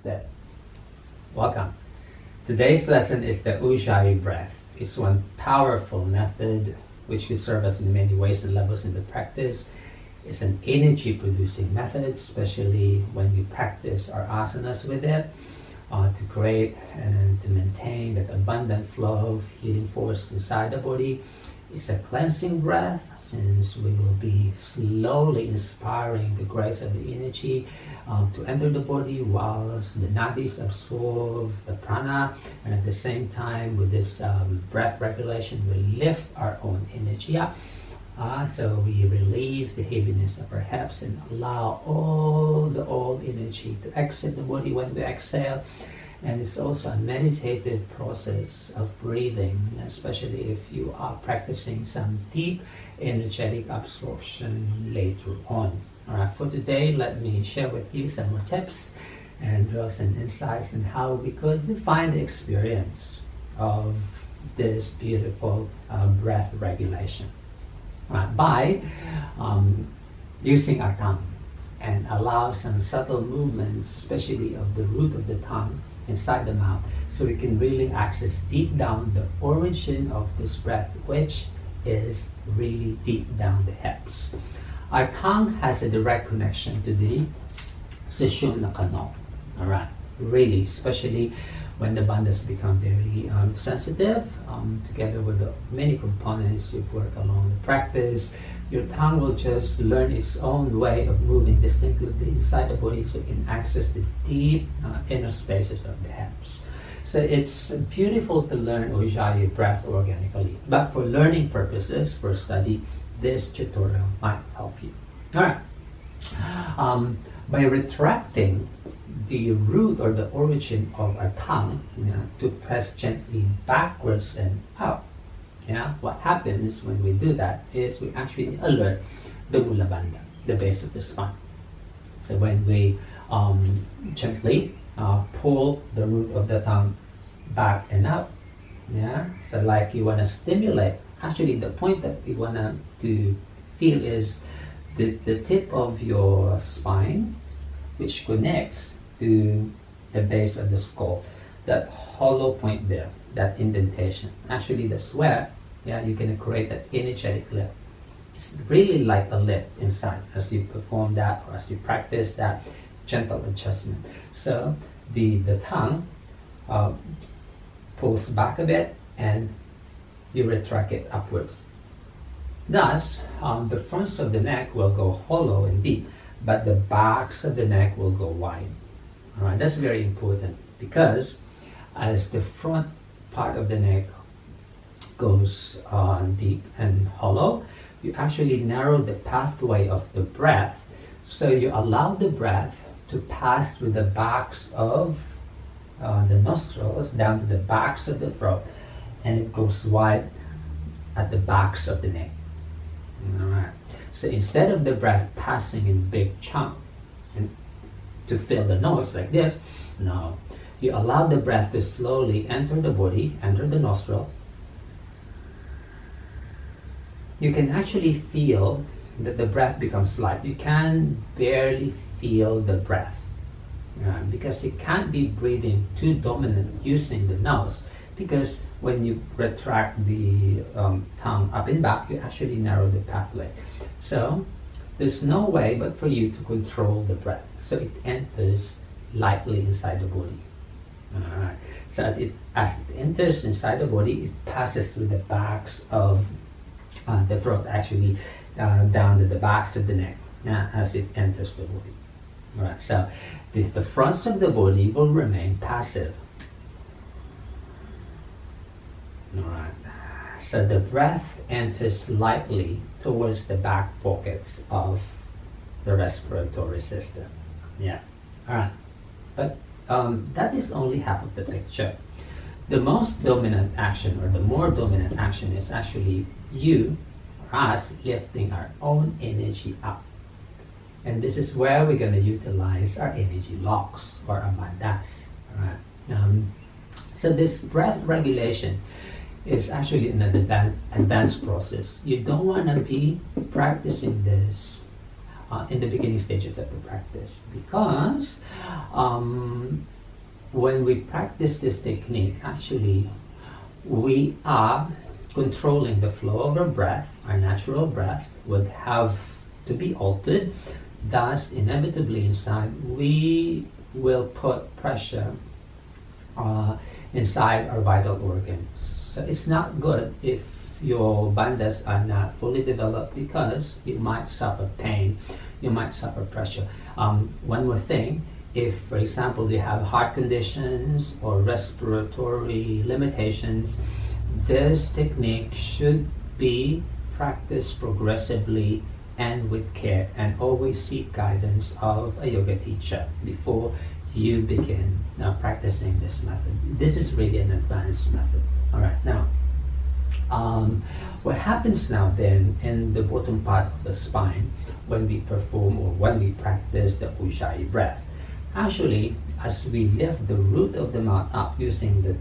Namaste. Welcome. Today's lesson is the Ujjayi breath. It's one powerful method which will serve us in many ways and levels in the practice. It's an energy-producing method, especially when we practice our asanas with it, to create and to maintain that abundant flow of healing force inside the body. It's a cleansing breath, since we will be slowly inspiring the grace of the energy to enter the body whilst the nadis absorb the prana, and at the same time with this breath regulation we lift our own energy up. So we release the heaviness of our hips and allow all the old energy to exit the body when we exhale. And it's also a meditative process of breathing, especially if you are practicing some deep energetic absorption later on. Alright, for today, let me share with you some more tips and draw some insights on how we could define the experience of this beautiful breath regulation. By using our tongue and allow some subtle movements, especially of the root of the tongue inside the mouth, so we can really access deep down the origin of this breath, which is really deep down the hips. Our tongue has a direct connection to the Sushumna Kanal. Alright, really, especially when the bandhas become very sensitive, together with the many components you work along the practice, your tongue will just learn its own way of moving distinctively inside the body, so it can access the deep inner spaces of the hips. So it's beautiful to learn Ujjayi breath organically, but for learning purposes, for study, this tutorial might help you. Alright, by retracting the root or the origin of our tongue, to press gently backwards and out. What happens when we do that is we actually alert the Mula Bandha, the base of the spine. So when we gently pull the root of the tongue back and out, so like you want to stimulate, actually the point that we want to feel is the tip of your spine, which connects to the base of the skull, that hollow point there, that indentation. Actually that's where you can create that energetic lift. It's really like a lift inside as you perform that, or as you practice that gentle adjustment. So the tongue pulls back a bit and you retract it upwards. Thus, the fronts of the neck will go hollow and deep, but the backs of the neck will go wide. Alright, that's very important, because as the front part of the neck goes deep and hollow, you actually narrow the pathway of the breath, so you allow the breath to pass through the backs of the nostrils down to the backs of the throat, and it goes wide at the backs of the neck. Alright, so instead of the breath passing in big chunk and to fill the nose like this, no, you allow the breath to slowly enter the body, enter the nostril. You can actually feel that the breath becomes light. You can barely feel the breath, because you can't be breathing too dominant using the nose, because when you retract the tongue up and back, you actually narrow the pathway. So there's no way but for you to control the breath, so it enters lightly inside the body. Alright, so as it enters inside the body, it passes through the backs of the throat, actually down to the backs of the neck, as it enters the body. Alright, so the fronts of the body will remain passive. Alright, so the breath enters lightly towards the back pockets of the respiratory system. Alright, but that is only half of the picture. The most dominant action, or the more dominant action, is actually you or us lifting our own energy up. And this is where we're going to utilize our energy locks, or our bandhas. Alright, so this breath regulation is actually an advanced process. You don't want to be practicing this in the beginning stages of the practice, because when we practice this technique, actually we are controlling the flow of our breath. Our natural breath would have to be altered. Thus, inevitably inside, we will put pressure inside our vital organs. So it's not good if your bandhas are not fully developed, because you might suffer pain, you might suffer pressure. One more thing, if for example you have heart conditions or respiratory limitations, this technique should be practiced progressively and with care, and always seek guidance of a yoga teacher before you begin practicing this method. This is really an advanced method. All right, now what happens now then in the bottom part of the spine when we perform or when we practice the Ujjayi breath? Actually, as we lift the root of the mouth up using the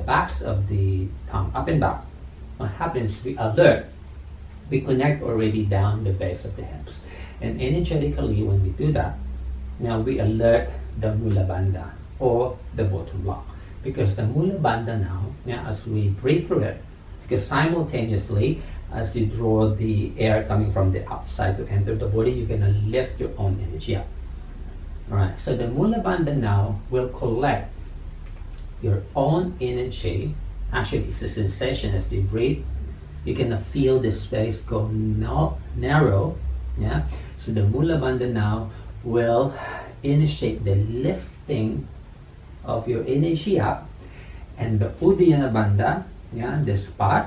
backs of the tongue up and back, what happens, we alert, we connect already down the base of the hips. And energetically, when we do that, now we alert the Mula Bandha or the bottom block. Because the Mula Bandha now, as we breathe through it, because simultaneously, as you draw the air coming from the outside to enter the body, you're going to lift your own energy up. Alright, so the Mula Bandha now will collect your own energy. Actually, it's a sensation as you breathe. You're going to feel the space go narrow. Yeah. So the Mula Bandha now will initiate the lifting of your energy up, and the Uddiyana Bandha, this part,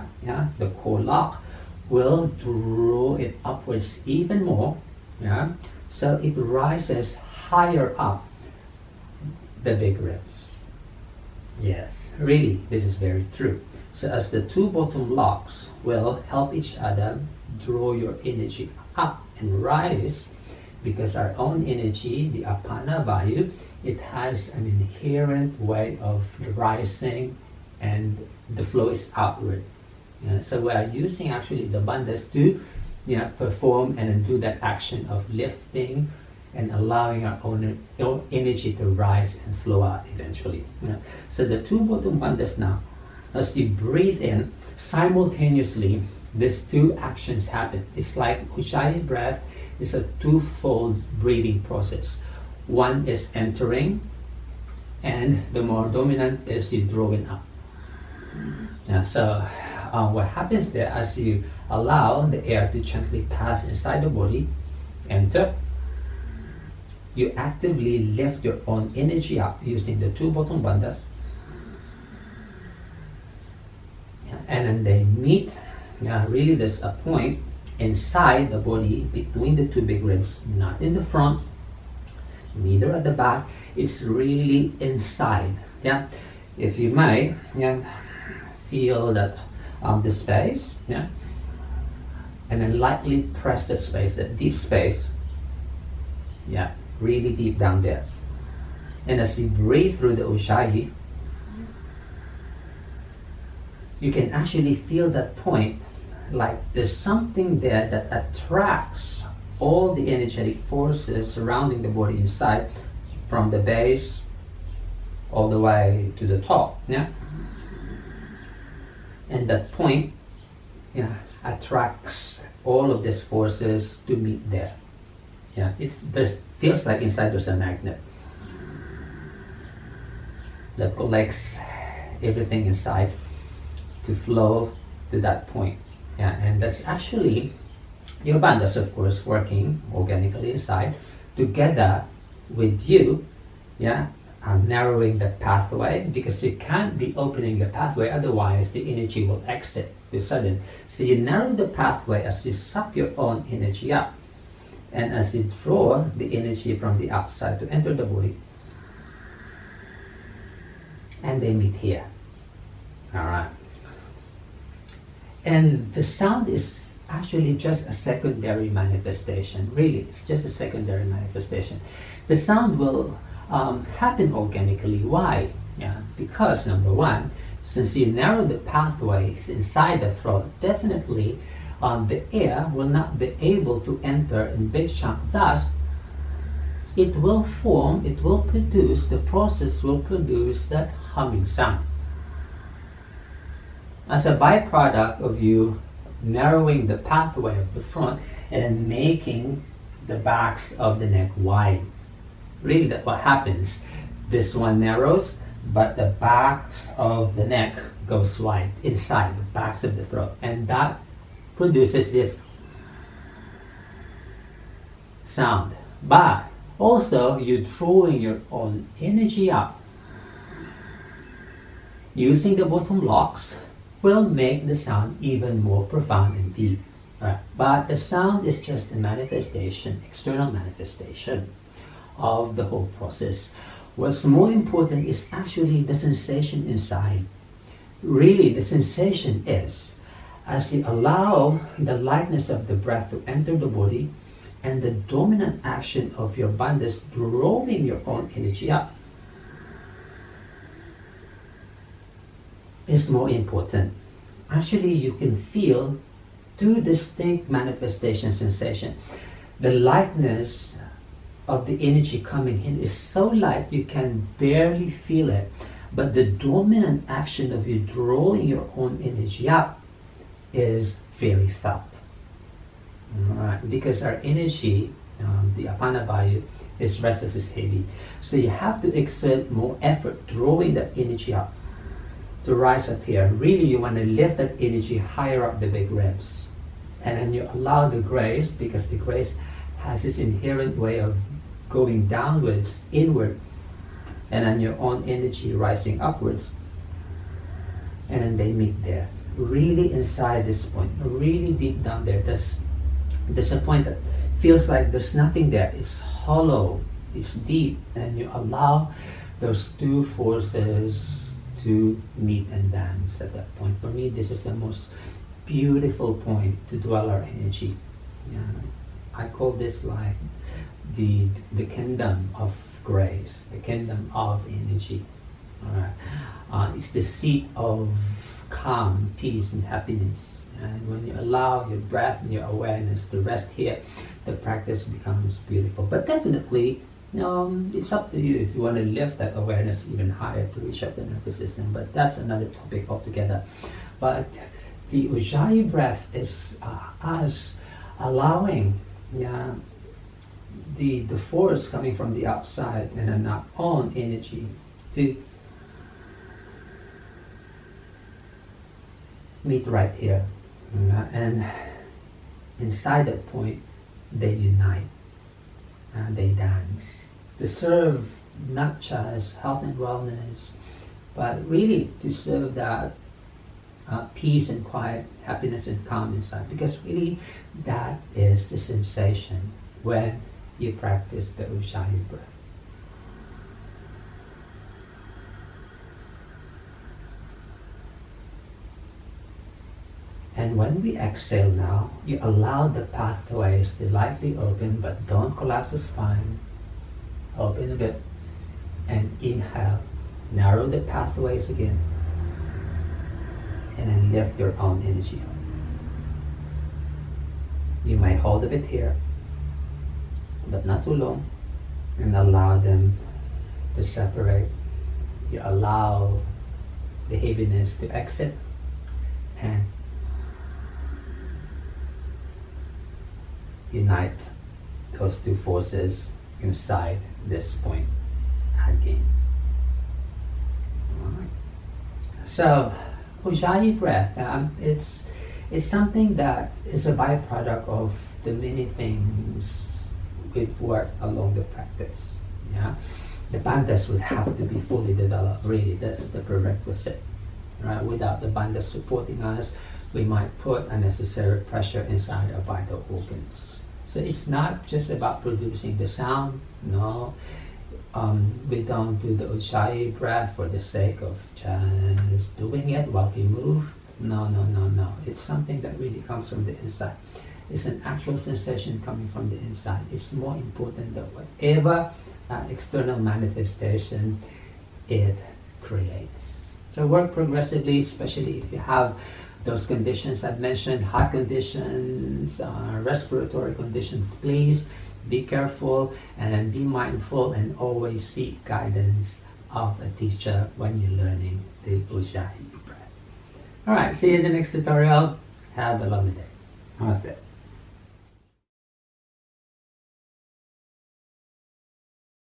the core lock, will draw it upwards even more, so it rises higher up the big ribs. Yes, really, this is very true. So as the two bottom locks will help each other draw your energy up and rise, because our own energy, the Apana Vayu, it has an inherent way of rising, and the flow is outward. So we are using actually the bandhas to perform and do that action of lifting and allowing our own energy to rise and flow out eventually. So the two bottom bandhas now, as you breathe in, simultaneously these two actions happen. It's like Ujjayi breath is a twofold breathing process. One is entering, and the more dominant is you drawing up. So what happens there, as you allow the air to gently pass inside the body, enter, you actively lift your own energy up using the two bottom bandhas, and then they meet. Really, there's a point inside the body between the two big ribs, not in the front, neither at the back. It's really inside. If you may, feel that the space, and then lightly press the space, that deep space, really deep down there. And as you breathe through the Ujjayi, you can actually feel that point, like there's something there that attracts all the energetic forces surrounding the body inside, from the base all the way to the top. And that point attracts all of these forces to meet there. There feels like inside there's a magnet that collects everything inside to flow to that point. And that's actually your bandhas, of course, working organically inside together with you, narrowing the pathway, because you can't be opening the pathway, otherwise the energy will exit too sudden. So you narrow the pathway as you suck your own energy up, and as you draw the energy from the outside to enter the body, and they meet here. Alright. And the sound is actually just a secondary manifestation. Really, it's just a secondary manifestation. The sound will happen organically. Why? Because number one, since you narrow the pathways inside the throat, definitely the air will not be able to enter in big chunk. Thus, it will produce, the process will produce that humming sound. As a byproduct of you narrowing the pathway of the front and then making the backs of the neck wide. Really, that's what happens. This one narrows, but the backs of the neck goes wide inside the backs of the throat, and that produces this sound. But also, you drawing your own energy up using the bottom locks will make the sound even more profound and deep. Right. But the sound is just a manifestation, external manifestation of the whole process. What's more important is actually the sensation inside. Really, the sensation is, as you allow the lightness of the breath to enter the body and the dominant action of your bandhas drawing your own energy up, is more important. Actually, you can feel two distinct manifestation sensation. The lightness of the energy coming in is so light you can barely feel it, but the dominant action of you drawing your own energy up is very felt. Right? Because our energy, the apana vayu, is restless, is heavy. So you have to exert more effort drawing that energy up to rise up here. Really, you want to lift that energy higher up the big ribs. And then you allow the grace, because the grace has this inherent way of going downwards, inward, and then your own energy rising upwards. And then they meet there. Really inside this point, really deep down there. There's a point that feels like there's nothing there. It's hollow, it's deep, and you allow those two forces to meet and dance at that point. For me, this is the most beautiful point to dwell our energy. Yeah. I call this like the kingdom of grace, the kingdom of energy. Alright. It's the seat of calm, peace, and happiness. And when you allow your breath and your awareness to rest here, the practice becomes beautiful. But definitely, it's up to you if you want to lift that awareness even higher to reach up the nervous system. But that's another topic altogether. But the Ujjayi breath is us allowing the force coming from the outside and then our own energy to meet right here. And inside that point, they unite and they dance to serve not just health and wellness, but really to serve that peace and quiet, happiness and calm inside, because really that is the sensation when you practice the Ujjayi breath. And when we exhale now, you allow the pathways to lightly open, but don't collapse the spine. Open a bit and inhale. Narrow the pathways again. And then lift your own energy up. You might hold a bit here, but not too long, and allow them to separate. You allow the heaviness to exit and unite those two forces inside this point again. Alright. So, Ujjayi breath, it's something that is a byproduct of the many things we've worked along the practice. Yeah, the bandhas would have to be fully developed. Really, that's the prerequisite. Right? Without the bandhas supporting us, we might put unnecessary pressure inside our vital organs. So it's not just about producing the sound. No, we don't do the Ujjayi breath for the sake of just doing it while we move. No. It's something that really comes from the inside. It's an actual sensation coming from the inside. It's more important than whatever external manifestation it creates. So work progressively, especially if you have those conditions I've mentioned, heart conditions, respiratory conditions, please be careful and be mindful and always seek guidance of a teacher when you're learning the Ujjayi breath. Alright, see you in the next tutorial. Have a lovely day. Namaste.